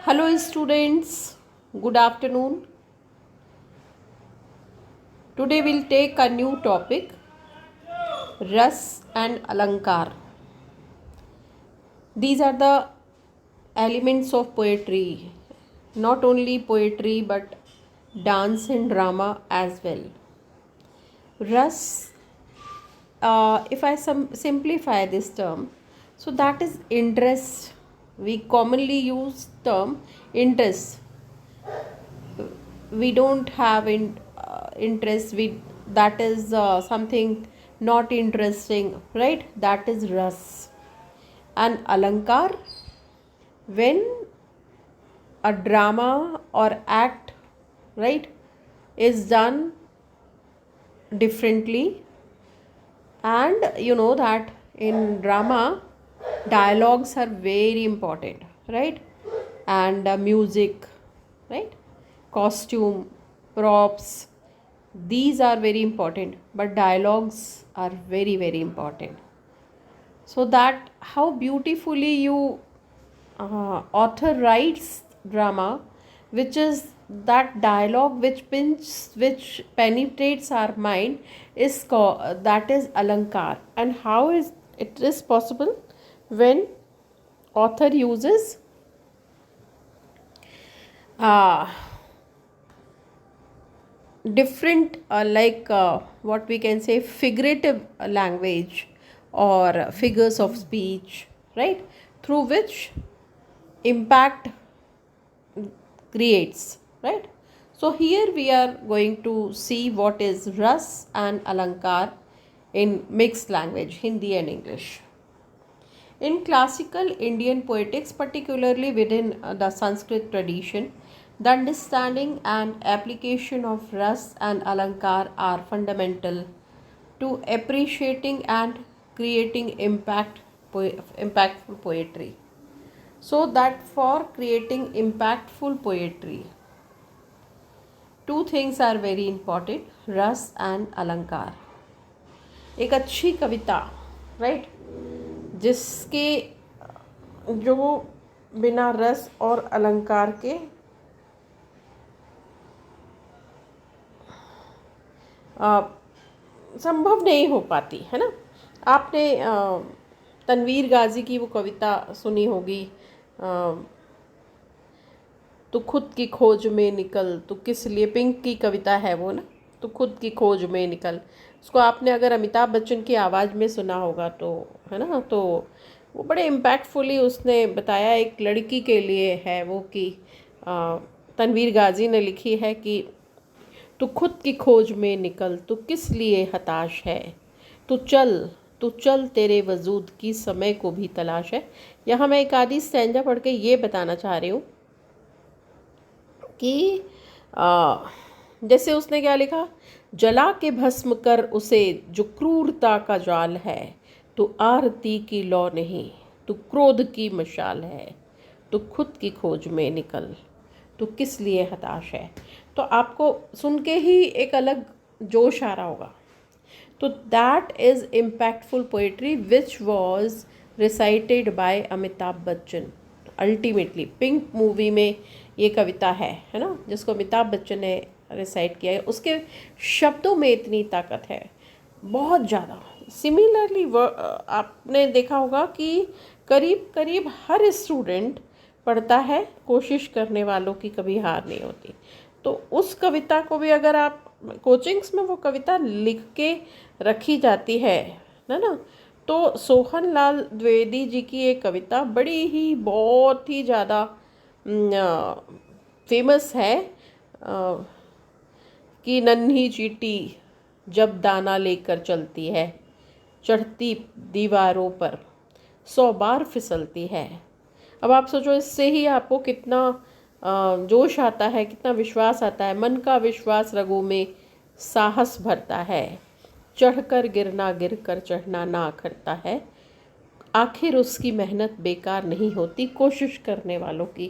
Hello students, good afternoon. Today we'll take a new topic, Ras and Alankar. These are the elements of poetry, not only poetry but dance and drama as well. Ras, if I simplify this term, so that is interest. We commonly use term interest. We don't have interest, we that is something not interesting, right? That is ras. And alankar, when a drama or act, right, is done differently. And you know that in drama dialogues are very important, right? And music, right, costume, props, these are very important, but dialogues are very very important. So that how beautifully you author writes drama, which is that dialogue which penetrates our mind is called, that is alankar. And how is it is possible? When author uses uh, different what we can say figurative language or figures of speech, right, through which impact creates, right? So here we are going to see what is ras and alankar in mixed language, hindi and english. In classical Indian poetics, particularly within the Sanskrit tradition, the understanding and application of ras and alankar are fundamental to appreciating and creating impactful poetry. So that for creating impactful poetry, two things are very important, ras and alankar. एक अच्छी कविता, right, जिसके जो बिना रस और अलंकार के संभव नहीं हो पाती है ना। आपने तनवीर गाजी की वो कविता सुनी होगी, तू खुद की खोज में निकल, तू किस लिए, पिंक की कविता है वो ना, तू खुद की खोज में निकल। उसको आपने अगर अमिताभ बच्चन की आवाज़ में सुना होगा तो, है ना, तो वो बड़े इम्पैक्टफुली उसने बताया। एक लड़की के लिए है वो कि तनवीर गाजी ने लिखी है कि तू खुद की खोज में निकल, तू किस लिए हताश है, तू चल तेरे वजूद की समय को भी तलाश है। यहाँ मैं एक आधी स्टैंजा पढ़ के ये बताना चाह रही हूँ कि जैसे उसने क्या लिखा, जला के भस्म कर उसे जो क्रूरता का जाल है, तू आरती की लौ नहीं, तू क्रोध की मशाल है, तू खुद की खोज में निकल, तू किस लिए हताश है। तो आपको सुन के ही एक अलग जोश आ रहा होगा। तो that is impactful poetry which was recited by Amitabh Bachchan. Ultimately pink movie में ये कविता है ना, जिसको अमिताभ बच्चन ने रिसाइट किया है। उसके शब्दों में इतनी ताकत है, बहुत ज़्यादा। सिमिलरली आपने देखा होगा कि करीब करीब हर स्टूडेंट पढ़ता है, कोशिश करने वालों की कभी हार नहीं होती। तो उस कविता को भी अगर आप कोचिंग्स में वो कविता लिख के रखी जाती है ना, तो सोहन लाल द्विवेदी जी की एक कविता बड़ी ही बहुत ही ज़्यादा फेमस है कि नन्ही चींटी जब दाना लेकर चलती है, चढ़ती दीवारों पर 100 बार फिसलती है। अब आप सोचो, इससे ही आपको कितना जोश आता है, कितना विश्वास आता है। मन का विश्वास रगों में साहस भरता है, चढ़कर गिरना गिर कर चढ़ना ना करता है, आखिर उसकी मेहनत बेकार नहीं होती, कोशिश करने वालों की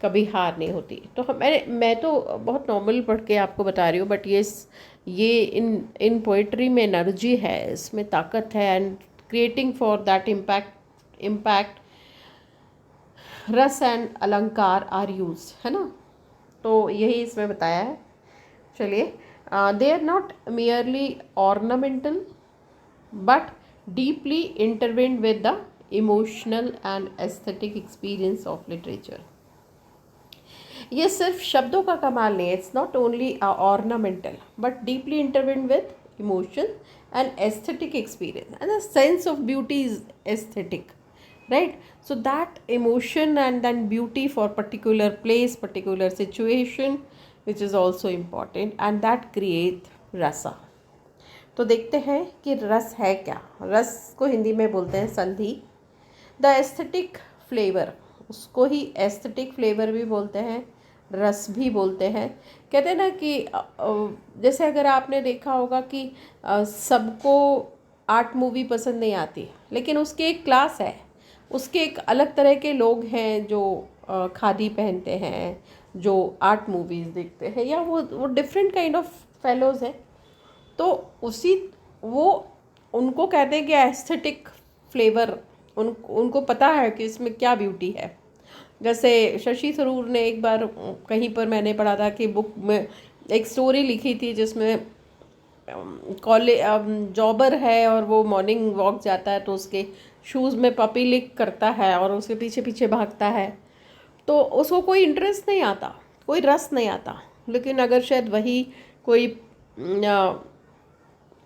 कभी हार नहीं होती। तो मैं तो बहुत नॉर्मल पढ़ के आपको बता रही हूँ, बट ये इन पोइट्री में एनर्जी है, इसमें ताकत है, and creating for that impact rasa and alankar are use, है ना। तो यही इसमें बताया है। चलिए, they are not merely ornamental but deeply interwoven with the emotional and aesthetic experience of literature. ये सिर्फ शब्दों का कमाल नहीं है, it's not only ornamental but deeply interwoven with emotion and aesthetic experience, and the sense of beauty is aesthetic, right? So that emotion and then beauty for particular place, particular situation, which is also important, and that create rasa. तो देखते हैं कि रस है क्या। रस को हिंदी में बोलते हैं संधि। द एस्थेटिक फ्लेवर, उसको ही एस्थेटिक फ्लेवर भी बोलते हैं, रस भी बोलते हैं। कहते हैं ना कि जैसे अगर आपने देखा होगा कि सबको आर्ट मूवी पसंद नहीं आती, लेकिन उसकी एक क्लास है, उसके एक अलग तरह के लोग हैं जो खादी पहनते हैं, जो आर्ट मूवीज़ देखते हैं, या वो डिफरेंट काइंड ऑफ फेलोज़ हैं। तो वो उनको कहते हैं कि एस्थेटिक फ्लेवर, उनको पता है कि इसमें क्या ब्यूटी है। जैसे शशि थरूर ने एक बार कहीं पर मैंने पढ़ा था कि बुक में एक स्टोरी लिखी थी जिसमें कॉलेज जॉबर है और वो मॉर्निंग वॉक जाता है, तो उसके शूज़ में पपी लिक करता है और उसके पीछे पीछे भागता है। तो उसको कोई इंटरेस्ट नहीं आता, कोई रस नहीं आता। लेकिन अगर शायद वही कोई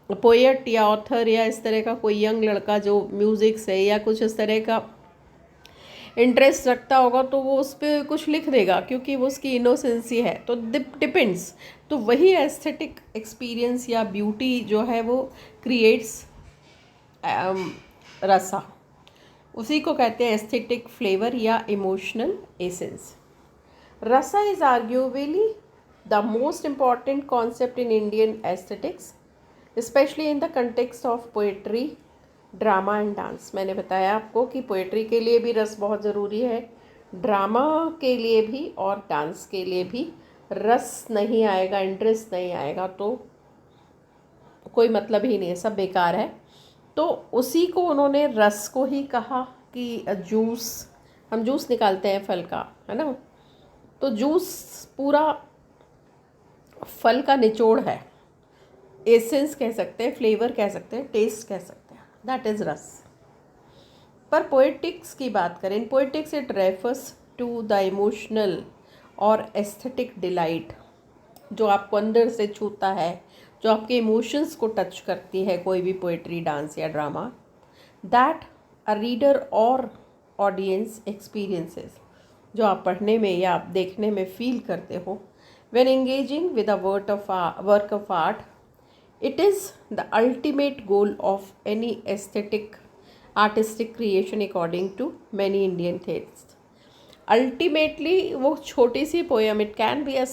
पोएट या ऑथर या इस तरह का कोई यंग लड़का जो म्यूज़िक से या कुछ इस तरह का इंटरेस्ट रखता होगा, तो वो उस पर कुछ लिख देगा, क्योंकि वो उसकी इनोसेंसी है। तो डिपेंड्स। तो वही एस्थेटिक एक्सपीरियंस या ब्यूटी जो है वो क्रिएट्स रसा, उसी को कहते हैं एस्थेटिक फ्लेवर या इमोशनल एसेंस। रसा is arguably the most important concept in Indian aesthetics, specially in the context of poetry, drama and dance. मैंने बताया आपको कि पोएट्री के लिए भी रस बहुत ज़रूरी है, ड्रामा के लिए भी और डांस के लिए भी। रस नहीं आएगा, इंटरेस्ट नहीं आएगा तो कोई मतलब ही नहीं है, सब बेकार है। तो उसी को उन्होंने रस को ही कहा कि जूस, हम जूस निकालते हैं फल का, है ना। तो जूस पूरा फल का निचोड़ है, एसेंस कह सकते हैं, फ्लेवर कह सकते हैं, टेस्ट कह सकते हैं, दैट इज़ रस। पर पोएटिक्स की बात करें, in poetics it refers to the emotional और एस्थेटिक डिलाइट, जो आपको अंदर से छूता है, जो आपके इमोशंस को टच करती है, कोई भी पोएट्री, डांस या ड्रामा, दैट अ रीडर और ऑडियंस एक्सपीरियंसेस, जो आप पढ़ने में या आप देखने में फील करते हो when engaging with a work of art. It is the ultimate goal of any aesthetic artistic creation according to many Indian theorists. Ultimately, वो छोटी सी poem, it can be a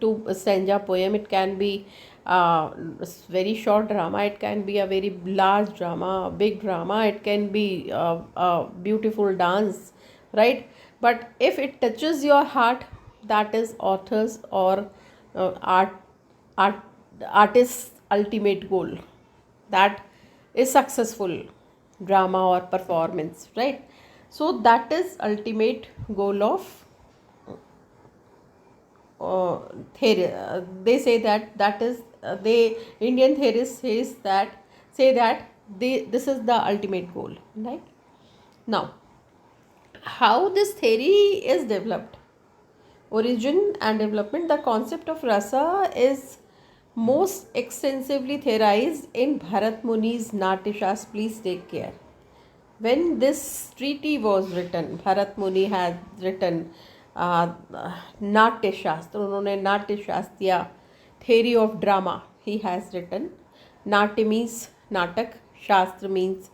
two stanza poem, it can be very short drama, it can be a very large drama, big drama, it can be a beautiful dance, right? But if it touches your heart, that is authors or art artist's ultimate goal, that is successful drama or performance, right? So that is ultimate goal of they say that is they Indian theorists say that this is the ultimate goal, right? Now, how this theory is developed, origin and development, the concept of rasa is most extensively theorized in Bharat Muni's Natyashastra. Please take care. When this treaty was written, Bharat Muni had written Natyashastra. उन्होंने नाट्यशास्त्र या theory of drama he has written. Natya means natak, shastra means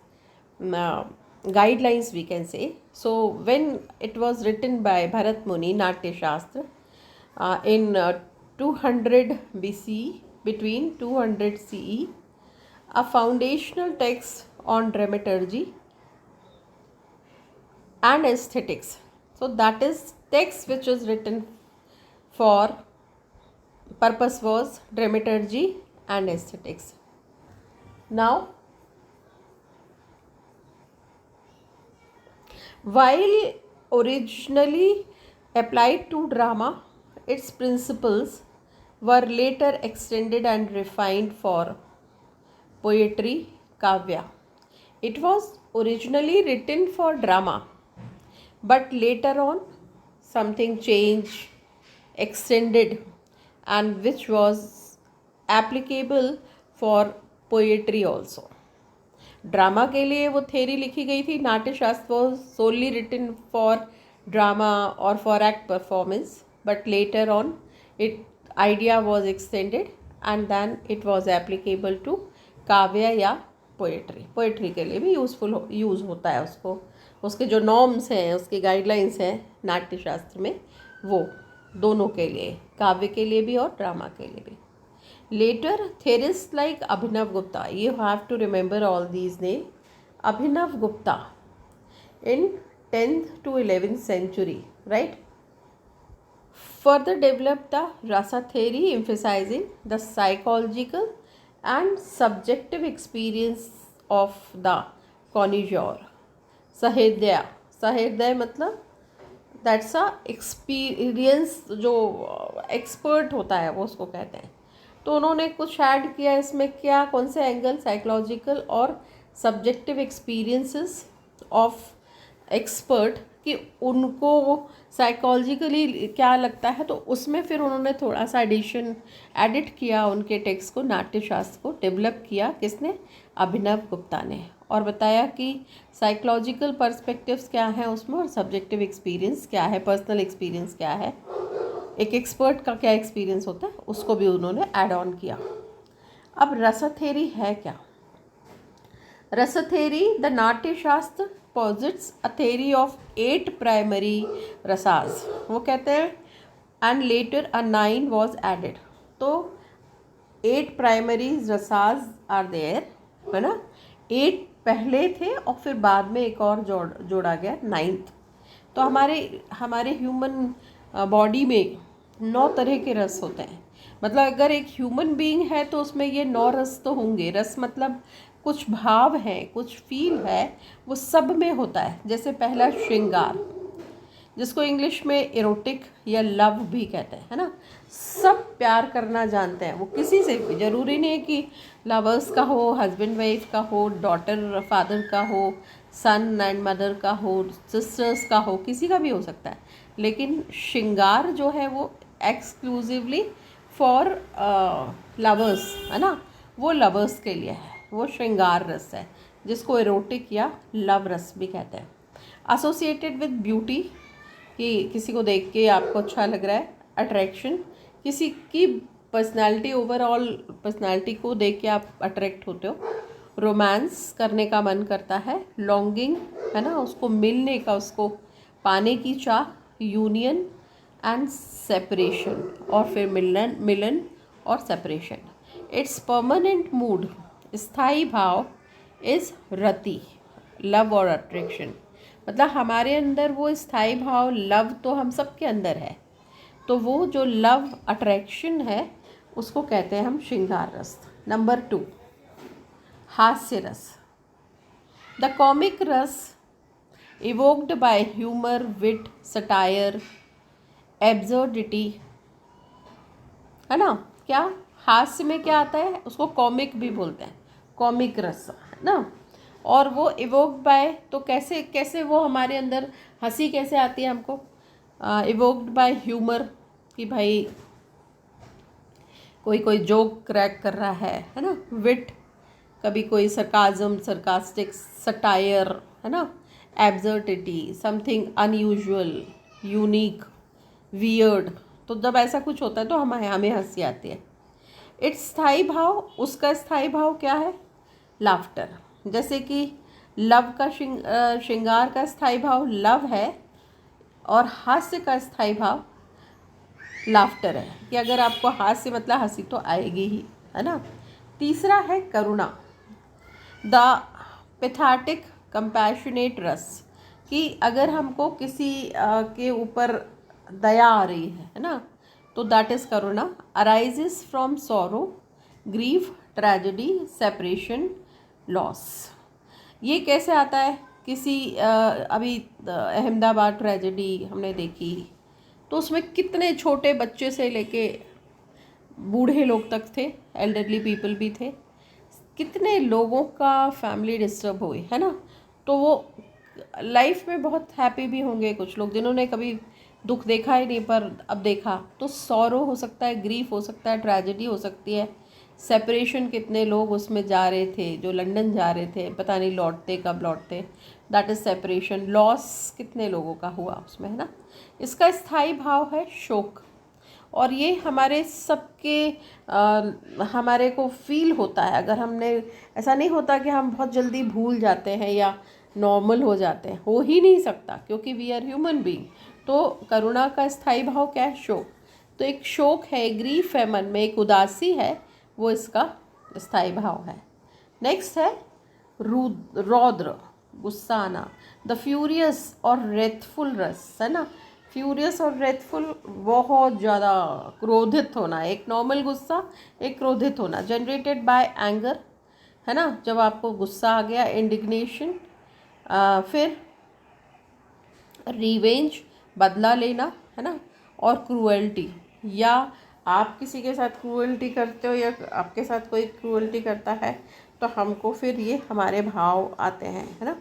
guidelines, we can say. So when it was written by Bharat Muni, Natyashastra, in 200 BC, between 200 CE, a foundational text on dramaturgy and aesthetics. So that is text which was written for purpose was dramaturgy and aesthetics. Now, while originally applied to drama, its principles were later extended and refined for poetry, kavya. It was originally written for drama, but later on something changed, extended, and which was applicable for poetry also. Drama के लिए वो theory लिखी गई थी, Natyashastra was solely written for drama और for act performance, but later on it idea was extended and then it was applicable to kavya या poetry. Poetry के लिए भी यूज़ होता है उसको, उसके जो नॉर्म्स हैं, उसके गाइडलाइंस हैं नाट्यशास्त्र में, वो दोनों के लिए, काव्य के लिए भी और ड्रामा के लिए भी. Later, theorists like Abhinav Gupta, you have to remember all these names. Abhinav Gupta in 10th to 11th century, right? Further developed the Rasa theory, emphasizing the psychological and subjective experience of the connoisseur. Sahridaya मतलब that's a experience, जो expert होता है वो उसको कहते हैं. तो उन्होंने कुछ ऐड किया इसमें, क्या, कौन से एंगल, साइकोलॉजिकल और सब्जेक्टिव एक्सपीरियंसेस ऑफ एक्सपर्ट, कि उनको साइकोलॉजिकली क्या लगता है, तो उसमें फिर उन्होंने थोड़ा सा एडिट किया उनके टेक्स्ट को, नाट्यशास्त्र को डेवलप किया. किसने? अभिनव गुप्ता ने. और बताया कि साइकोलॉजिकल पर्सपेक्टिव्स क्या हैं उसमें और सब्जेक्टिव एक्सपीरियंस क्या है, पर्सनल एक्सपीरियंस क्या है, एक एक्सपर्ट का क्या एक्सपीरियंस होता है, उसको भी उन्होंने ऐड ऑन किया. अब रस थ्योरी है क्या? Rasa theory, the Natyashastra posits a theory of 8 primary rasas. वो कहते हैं and later a 9 was added. तो 8 प्राइमरी रसास आर देयर, है ना. 8 पहले थे और फिर बाद में एक और जोड़ा गया 9th. तो हमारे ह्यूमन बॉडी में 9 तरह के रस होते हैं. मतलब अगर एक ह्यूमन बीइंग है तो उसमें ये 9 रस तो होंगे. रस मतलब कुछ भाव है, कुछ फील है, वो सब में होता है. जैसे पहला श्रृंगार, जिसको इंग्लिश में एरोटिक या लव भी कहते हैं, है ना. सब प्यार करना जानते हैं, वो किसी से भी, ज़रूरी नहीं है कि लवर्स का हो, हस्बैंड वाइफ का हो, डॉटर फादर का हो, सन एंड मदर का हो, सिस्टर्स का हो, किसी का भी हो सकता है. लेकिन श्रृंगार जो है वो एक्सक्लूसिवली फॉर लवर्स, है ना. वो लवर्स के लिए है, वो श्रृंगार रस है, जिसको एरोटिक या लव रस भी कहते हैं. एसोसिएटेड विद ब्यूटी, कि किसी को देख के आपको अच्छा लग रहा है, अट्रैक्शन, किसी की पर्सनालिटी, ओवरऑल पर्सनालिटी को देख के आप अट्रैक्ट होते हो. रोमांस करने का मन करता है, लॉन्गिंग, है ना, उसको मिलने का, उसको पाने की चाह, यूनियन एंड सेपरेशन, और फिर मिलन और सेपरेशन. इट्स परमानेंट मूड, स्थायी भाव, इज़ रति, लव और अट्रैक्शन. मतलब हमारे अंदर वो स्थायी भाव, लव तो हम सब के अंदर है, तो वो जो लव अट्रैक्शन है उसको कहते हैं हम श्रृंगार रस. नंबर 2, हास्य रस. द कॉमिक रस evoked by humor, wit, satire, absurdity, है ना. क्या हास्य में क्या आता है, उसको कॉमिक भी बोलते हैं, कॉमिक रस, है ना. और वो इवोक्ड बाय, तो कैसे वो हमारे अंदर हंसी कैसे आती है हमको, इवोक्ड बाय ह्यूमर, कि भाई कोई जोक क्रैक कर रहा है ना. विट, कभी कोई सरकाजम, सरकास्टिक, सटायर, है ना. Absurdity, something unusual, unique, weird. तो जब ऐसा कुछ होता है तो हमें हंसी आती है. इट्स स्थायी भाव, उसका स्थायी भाव क्या है, लाफ्टर. जैसे कि लव का श्रृंगार का स्थायी भाव लव है, और हास्य का स्थायी भाव लाफ्टर है, कि अगर आपको हास्य मतलब हंसी तो आएगी ही, है ना. तीसरा है करुणा, द पैथेटिक कंपैशनेट रस, कि अगर हमको किसी के ऊपर दया आ रही है ना, तो that is Karuna. Arises from sorrow, grief, tragedy, separation, loss. ये कैसे आता है किसी अभी अहमदाबाद ट्रेजेडी हमने देखी, तो उसमें कितने छोटे बच्चे से लेके बूढ़े लोग तक थे, एल्डरली पीपल भी थे, कितने लोगों का फैमिली डिस्टर्ब हुई, है ना। तो वो लाइफ में बहुत हैप्पी भी होंगे कुछ लोग जिन्होंने कभी दुख देखा ही नहीं, पर अब देखा, तो सॉरो हो सकता है, ग्रीफ हो सकता है, ट्रेजेडी हो सकती है, सेपरेशन, कितने लोग उसमें जा रहे थे, जो लंदन जा रहे थे, पता नहीं लौटते कब लौटते, दैट इज़ सेपरेशन, लॉस कितने लोगों का हुआ उसमें, है ना। इसका स्थायी भाव है शोक, और ये हमारे सबके हमारे को फील होता है। अगर हमने, ऐसा नहीं होता कि हम बहुत जल्दी भूल जाते हैं या नॉर्मल हो जाते हैं, हो ही नहीं सकता, क्योंकि वी आर ह्यूमन बीइंग। तो करुणा का स्थायी भाव क्या है? शोक। तो एक शोक है, एक ग्रीफ है, मन में एक उदासी है, वो इसका स्थायी भाव है। नेक्स्ट है रौद्र, गुस्सा आना, द फ्यूरियस और रेथफुल रस, है ना। फ्यूरियस और रेथफुल, बहुत ज़्यादा क्रोधित होना, एक नॉर्मल गुस्सा, एक क्रोधित होना, जनरेटेड बाय एंगर, है ना, जब आपको गुस्सा आ गया, इंडिग्नेशन, फिर रिवेंज, बदला लेना, है ना, और क्रूएल्टी, या आप किसी के साथ क्रूएल्टी करते हो या आपके साथ कोई क्रूएल्टी करता है, तो हमको फिर ये हमारे भाव आते हैं, है ना।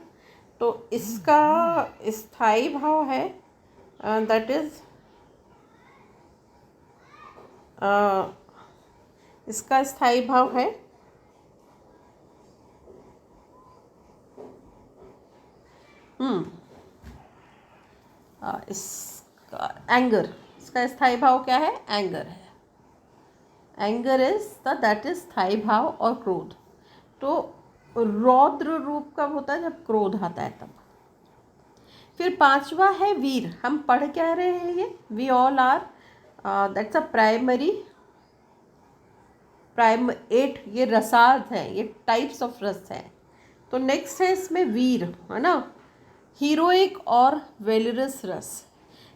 तो इसका स्थायी भाव है दैट इज़ इसका स्थायी भाव है इसका एंगर। इसका स्थायी भाव क्या है? एंगर है। एंगर इज दैट इज स्थायी भाव, और क्रोध। तो रौद्र रूप कब होता है? जब क्रोध आता है तब। फिर पांचवा है वीर। हम पढ़ क्या रहे हैं? ये we all are, that's a primary 8, ये रसार्थ हैं, ये टाइप्स ऑफ रस हैं। तो नेक्स्ट है इसमें वीर, है ना, हीरोइक और valorous rasa,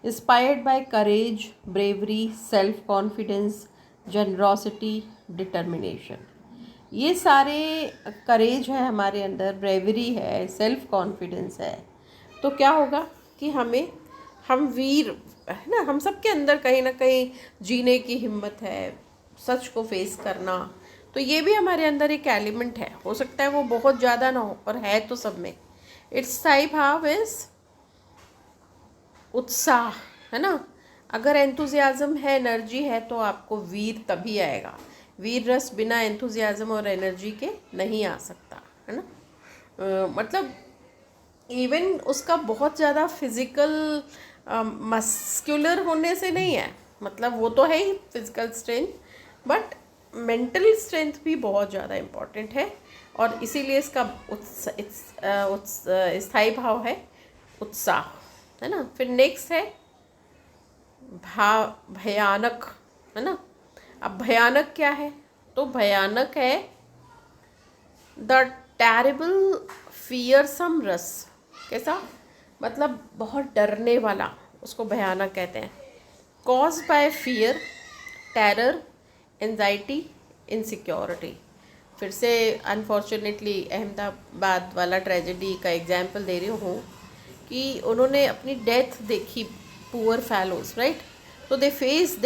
inspired by courage, bravery, self confidence, generosity, determination. ये सारे करेज है हमारे अंदर, ब्रेवरी है, सेल्फ कॉन्फिडेंस है। तो क्या होगा कि हम वीर, है ना, हम सबके अंदर कहीं ना कहीं जीने की हिम्मत है, सच को फेस करना, तो ये भी हमारे अंदर एक एलिमेंट है। हो सकता है वो बहुत ज़्यादा ना हो, पर है तो सब में। इट्स स्थायी भाव इज उत्साह, है ना। अगर एंथुजियाज्म है, एनर्जी है, तो आपको वीर तभी आएगा। वीर रस बिना एंथुजियाज्म और एनर्जी के नहीं आ सकता, है ना। मतलब इवन उसका बहुत ज़्यादा फिजिकल मस्कुलर होने से नहीं है, मतलब वो तो है ही physical strength, but mental strength भी बहुत ज़्यादा इम्पॉर्टेंट है। और इसीलिए इसका स्थायी भाव है उत्साह, है ना। फिर नेक्स्ट है भयानक, है ना। अब भयानक क्या है? तो भयानक है द टेरिबल फियरसम रस। कैसा? मतलब बहुत डरने वाला, उसको भयानक कहते हैं। Cause by fear, terror, anxiety, insecurity. फिर से अनफॉर्चुनेटली अहमदाबाद वाला ट्रेजेडी का एग्जाम्पल दे रही हूँ कि उन्होंने अपनी डेथ देखी, पुअर फेलोज, राइट। तो they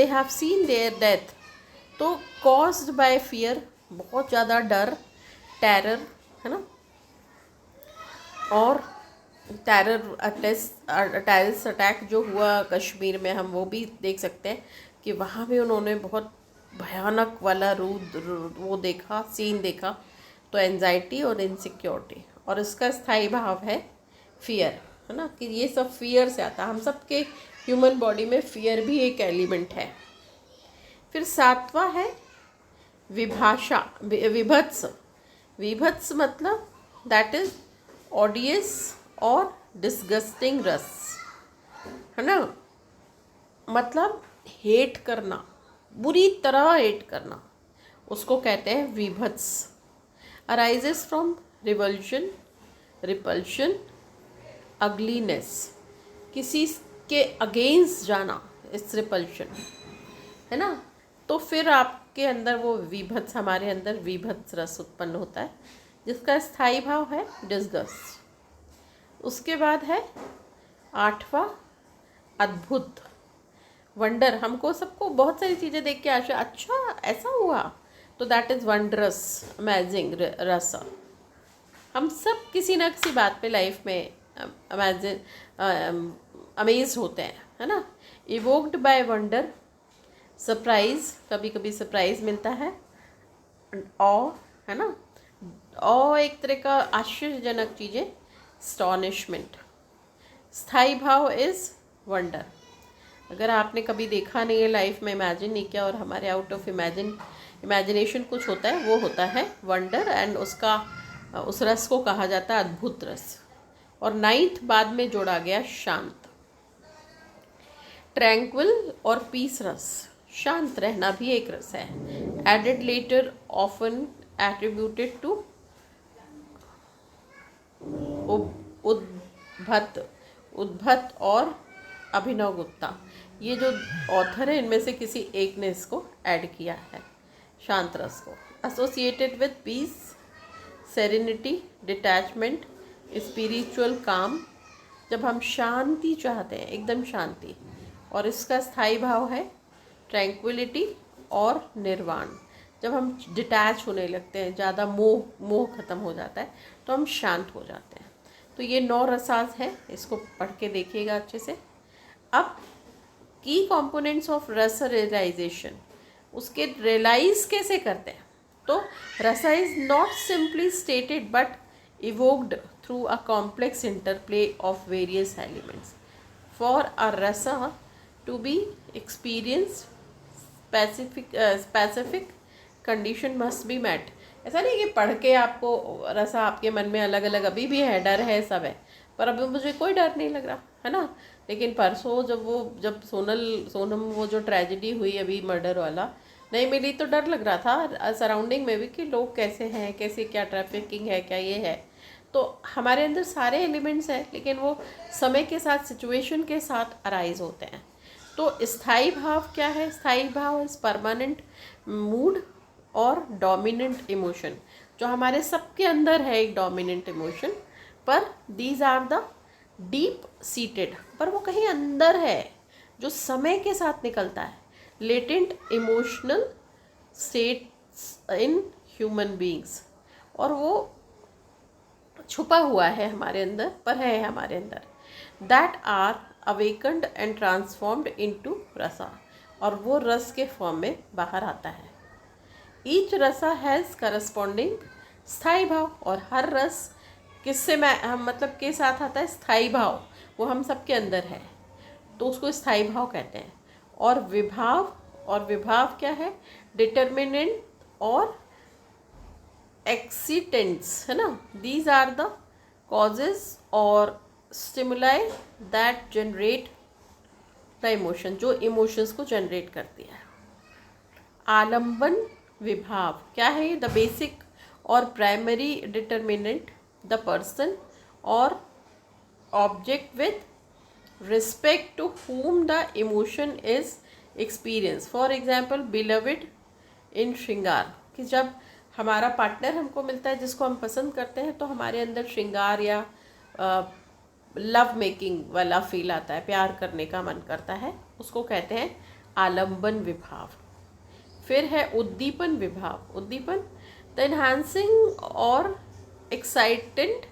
have seen their death. तो कॉज्ड बाय फियर, बहुत ज़्यादा डर, टेरर, है ना, और टेररिस्ट अटैक जो हुआ कश्मीर में, हम वो भी देख सकते हैं कि वहाँ भी उन्होंने बहुत भयानक वाला वो देखा, सीन देखा। तो एंजाइटी और इनसिक्योरिटी, और इसका स्थायी भाव है फियर, है ना, कि ये सब फियर से आता है। हम सब के ह्यूमन बॉडी में फियर भी एक एलिमेंट है। फिर सातवां है विभत्स। विभत्स मतलब दैट इज ऑडियस और डिस्गस्टिंग रस, है ना, मतलब हेट करना, बुरी तरह हेट करना, उसको कहते हैं विभत्स। अराइजेस फ्रॉम रिवल्शन, रिपल्शन, अगलीनेस, किसी के अगेंस्ट जाना, इस रिपल्शन, है ना। तो फिर आपके अंदर वो विभत्स, हमारे अंदर विभत्स रस उत्पन्न होता है, जिसका स्थायी भाव है डिस्गस्ट। उसके बाद है 8वां अद्भुत, वंडर। हमको सबको बहुत सारी चीज़ें देख के आशा, अच्छा ऐसा हुआ, तो दैट इज़ वंडरस, अमेजिंग, रस। हम सब किसी ना किसी बात पे लाइफ में अमेज होते हैं, है ना। इवोक्ड बाय वंडर, सरप्राइज, कभी कभी सरप्राइज मिलता है, ऑ, है ना, ऑ एक तरह का आश्चर्यजनक चीज़ें, स्टॉनिशमेंट। स्थाई भाव इज वंडर। अगर आपने कभी देखा नहीं है लाइफ में, इमेजिन नहीं किया, और हमारे आउट ऑफ इमेजिनेशन कुछ होता है, वो होता है वंडर, एंड उस रस को कहा जाता है अद्भुत रस। और 9th बाद में जोड़ा गया शांत, ट्रैंक्विल और पीस रस। शांत रहना भी एक रस है। Added later often attributed to Udbhata और अभिनव गुप्ता। ये जो ऑथर है इनमें से किसी एक ने इसको ऐड किया है, शांत रस को। Associated with piece, serenity, detachment, spiritual काम। जब हम शांति चाहते हैं, एकदम शांति, और इसका स्थायी भाव है ट्रैंक्विलिटी और निर्वाण। जब हम डिटैच होने लगते हैं, ज़्यादा मोह खत्म हो जाता है, तो हम शांत हो जाते हैं। तो ये 9 रसाज है, इसको पढ़ के देखिएगा अच्छे से। अब की कंपोनेंट्स ऑफ रस रियलाइजेशन, उसके रियलाइज कैसे करते हैं। तो rasa is not simply stated but evoked through a complex interplay of various elements. For a rasa to be experienced, specific condition must be met. ऐसा नहीं कि पढ़ के आपको रसा आपके मन में अलग अलग, अभी भी है, डर है, सब है, पर अभी मुझे कोई डर नहीं लग रहा है ना। लेकिन परसों जब सोनम वो जो ट्रेजेडी हुई अभी, मर्डर वाला, नहीं मिली, तो डर लग रहा था सराउंडिंग में भी कि लोग कैसे हैं, कैसे, क्या ट्रैफिकिंग है, क्या ये है। तो हमारे अंदर सारे एलिमेंट्स हैं, लेकिन वो समय के साथ, सिचुएशन के साथ अराइज होते हैं। तो स्थायी भाव क्या है। स्थायी भाव इज परमानेंट मूड और डोमिनेंट इमोशन, जो हमारे सबके अंदर है एक डोमिनेंट इमोशन, पर these are the deep seated, पर वो कहीं अंदर है, जो समय के साथ निकलता है। Latent emotional states in human beings, और वो छुपा हुआ है हमारे अंदर, पर है हमारे अंदर। That are awakened and transformed into rasa, और वो रस के फॉर्म में बाहर आता है। ईच रसा हैज़ करस्पॉन्डिंग स्थायी भाव, और हर रस किससे हम मतलब के साथ आता है, स्थायी भाव, वो हम सबके अंदर है, तो उसको स्थायी भाव कहते हैं। और विभाव क्या है, डिटर्मिनेंट और एक्सीटेंट्स, है ना। दीज आर द कॉजेज और stimuli that generate the emotion, जो इमोशंस को जनरेट करती है। आलंबन विभाव क्या है, द बेसिक और प्राइमरी डिटर्मिनेंट, द पर्सन और object with respect to whom the emotion is experienced। For example beloved in shringar, कि जब हमारा पार्टनर हमको मिलता है जिसको हम पसंद करते हैं, तो हमारे अंदर श्रृंगार या लव मेकिंग वाला फील आता है, प्यार करने का मन करता है, उसको कहते हैं आलंबन विभाव। फिर है उद्दीपन विभाव। उद्दीपन, द एनहांसिंग और excitant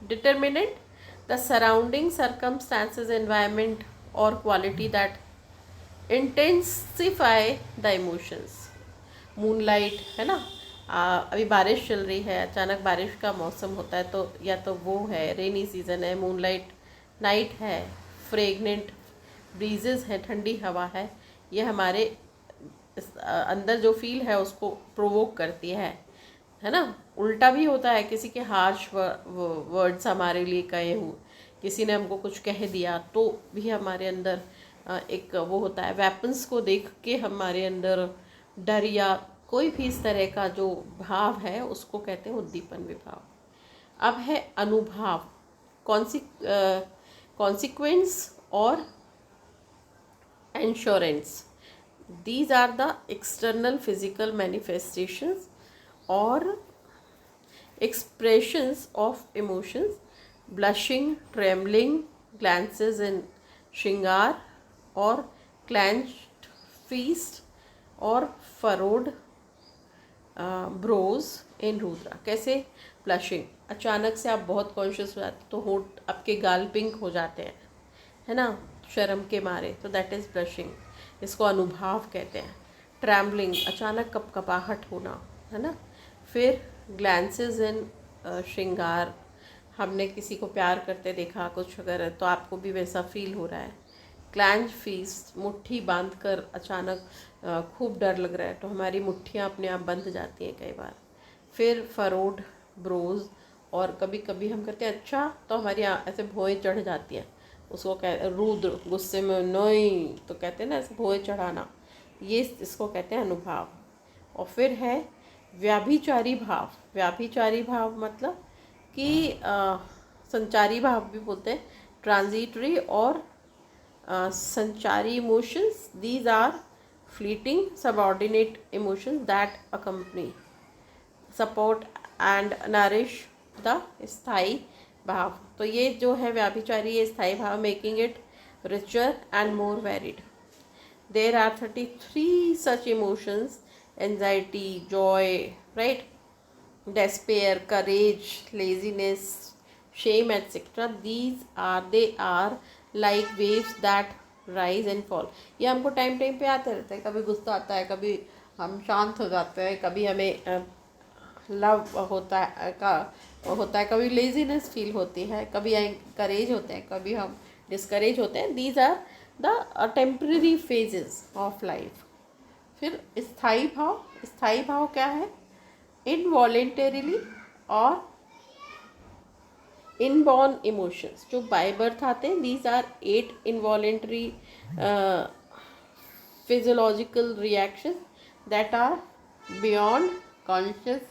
determinant, the surrounding circumstances, environment और quality that intensify the emotions. Moonlight, है ना, अभी बारिश चल रही है, अचानक बारिश का मौसम होता है, तो या तो वो है, रेनी सीज़न है, मूनलाइट नाइट है, फ्रेगनेंट ब्रीजेस है, ठंडी हवा है, ये हमारे अंदर जो फील है उसको प्रोवोक करती है ना। उल्टा भी होता है, किसी के हार्श वर्ड्स हमारे लिए कहे हुए, किसी ने हमको कुछ कह दिया, तो भी हमारे अंदर एक वो होता है, वेपन्स को देख के हमारे अंदर डर या कोई भी इस तरह का जो भाव है, उसको कहते हैं उद्दीपन विभाव। अब है अनुभाव, कॉन्सिक्वेंस और insurance. These are the external physical manifestations और expressions of emotions, blushing, trembling, glances in shringar, or clenched fist, और furrowed ब्रोज इन रुद्रा। कैसे? ब्लशिंग, अचानक से आप बहुत कॉन्शियस हो जाते तो होठ आपके गाल पिंक हो जाते हैं, है ना, शर्म के मारे, तो दैट इज़ ब्लशिंग, इसको अनुभाव कहते हैं। ट्रैम्बलिंग, अचानक कपकपाहट होना, है ना। फिर ग्लैंसेस इन श्रृंगार, हमने किसी को प्यार करते देखा कुछ अगर, तो आपको भी वैसा फील हो रहा है। क्लैंच फीस्ट, मुट्ठी बांध कर अचानक खूब डर लग रहा है तो हमारी मुट्ठियाँ अपने आप बंध जाती हैं कई बार। फिर फरोड ब्रोज, और कभी कभी हम करते हैं अच्छा तो हमारी ऐसे भौएं चढ़ जाती हैं, उसको कह रुद्र, गुस्से में नहीं तो कहते हैं ना ऐसे भौएं चढ़ाना, ये इसको कहते हैं अनुभाव। और फिर है व्याभिचारी भाव। व्याभिचारी भाव मतलब कि संचारी भाव भी बोलते हैं, ट्रांजिटरी और संचारी emotions, these are fleeting subordinate emotions that accompany, support and nourish the स्थाई भाव। तो ये जो है व्याभिचारी, ये स्थाई भाव, making it richer and more varied. There are 33 such emotions: anxiety, joy, right, despair, courage, laziness, shame, etc. They are like waves that rise and fall. ये हमको टाइम टाइम पे आते रहते हैं, कभी गुस्सा आता है, कभी हम शांत हो जाते हैं, कभी हमें लव होता है, कभी लेजीनेस फील होती है, कभी करेज होते हैं, कभी हम डिस्करेज होते हैं। These are the temporary phases of life. फिर स्थाई भाव। स्थाई भाव क्या है? इनवॉलेंटरीली और इनबॉर्न इमोशंस, जो बाय बर्थ आते हैं। These are 8 involuntary physiological reaction that are beyond conscious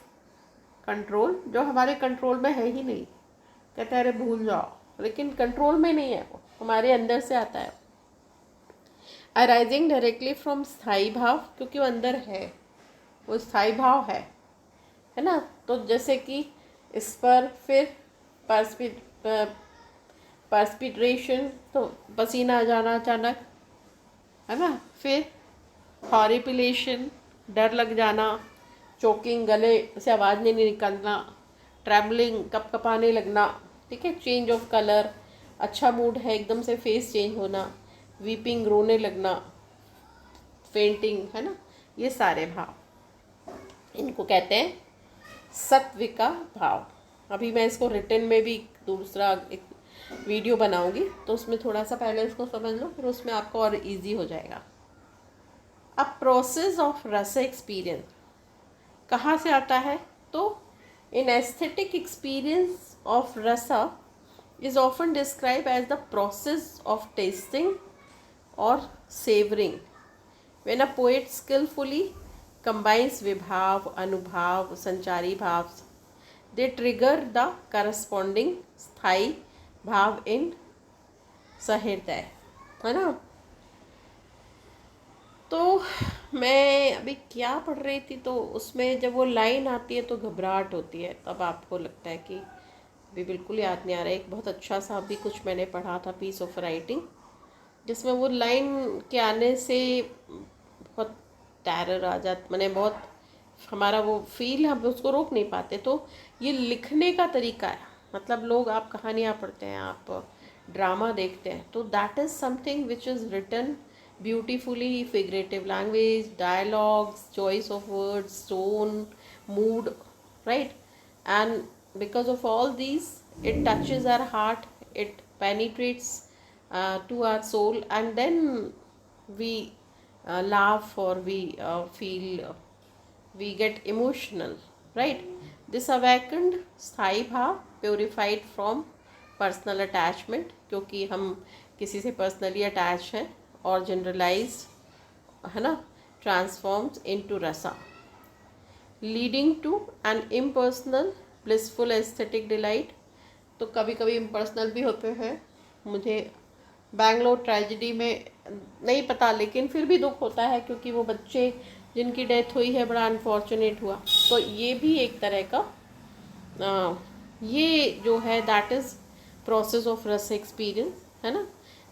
control, जो हमारे कंट्रोल में है ही नहीं। कहते हैं अरे भूल जाओ, लेकिन कंट्रोल में नहीं है, वो हमारे अंदर से आता है। अराइजिंग डायरेक्टली फ्रॉम स्थाई भाव, क्योंकि वो अंदर है, वो स्थाई भाव है ना। तो जैसे कि इस पर फिर पर्सपिट्रेशन, तो पसीना आ जाना अचानक, है ना। फिर हॉरिपिलेशन, डर लग जाना, चोकिंग, गले से आवाज़ नहीं निकलना, ट्रैवलिंग, कपकपाने लगना, ठीक है। चेंज ऑफ कलर, अच्छा मूड है एकदम से फेस चेंज होना, वीपिंग, रोने लगना, फेंटिंग, है ना। ये सारे भाव, इनको कहते हैं सत्विका भाव। अभी मैं इसको रिटन में भी दूसरा एक वीडियो बनाऊंगी, तो उसमें थोड़ा सा पहले इसको समझ लो, फिर उसमें आपको और इजी हो जाएगा। अब प्रोसेस ऑफ रस एक्सपीरियंस कहाँ से आता है? तो in aesthetic experience of rasa is often describe as the process of tasting और savouring when a poet skilfully combines vibhav, anubhav, sanchari भाव, they trigger the corresponding स्थाई भाव इन सहृदय, है ना। तो मैं अभी क्या पढ़ रही थी, तो उसमें जब वो लाइन आती है तो घबराहट होती है, तब आपको लगता है कि अभी बिल्कुल याद नहीं आ रहा है। एक बहुत अच्छा सा अभी कुछ मैंने पढ़ा था, पीस ऑफ राइटिंग, जिसमें वो लाइन के आने से बहुत टेरर आ जाता, मैंने बहुत हमारा वो फील, हम उसको रोक नहीं पाते। तो ये लिखने का तरीका है, मतलब लोग, आप कहानियाँ पढ़ते हैं, आप ड्रामा देखते हैं, तो that is something which is written beautifully, figurative language, dialogues, choice of words, tone, mood, right. And because of all these it touches our heart, it penetrates to our soul, and then we laugh, or we feel, we get emotional, right. This awakened स्थाई भाव purified from personal attachment, क्योंकि हम किसी से personally attach हैं, और generalized, है ना, transforms into rasa, leading to an impersonal blissful aesthetic delight. तो कभी कभी इम्पर्सनल भी होते हैं। मुझे बैंगलोर ट्रेजिडी में नहीं पता, लेकिन फिर भी दुख होता है, क्योंकि वो बच्चे जिनकी डेथ हुई है बड़ा अनफॉर्चुनेट हुआ। तो ये भी एक तरह का ये जो है दैट इज़ प्रोसेस ऑफ रस एक्सपीरियंस, है ना।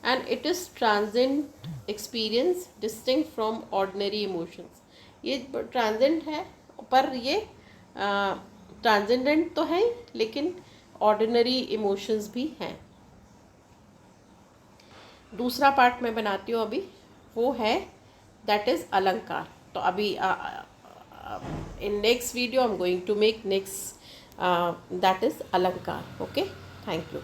And it is ट्रांजेंट experience distinct from ordinary emotions. ये ट्रांजेंट है, पर ये ट्रांजेंडेंट तो है ही, लेकिन ऑर्डिनरी इमोशंस भी हैं। दूसरा पार्ट मैं बनाती हूँ अभी, वो है दैट इज़ अलंकार। तो अभी in next video I'm going to make next that is alankar. Okay, thank you.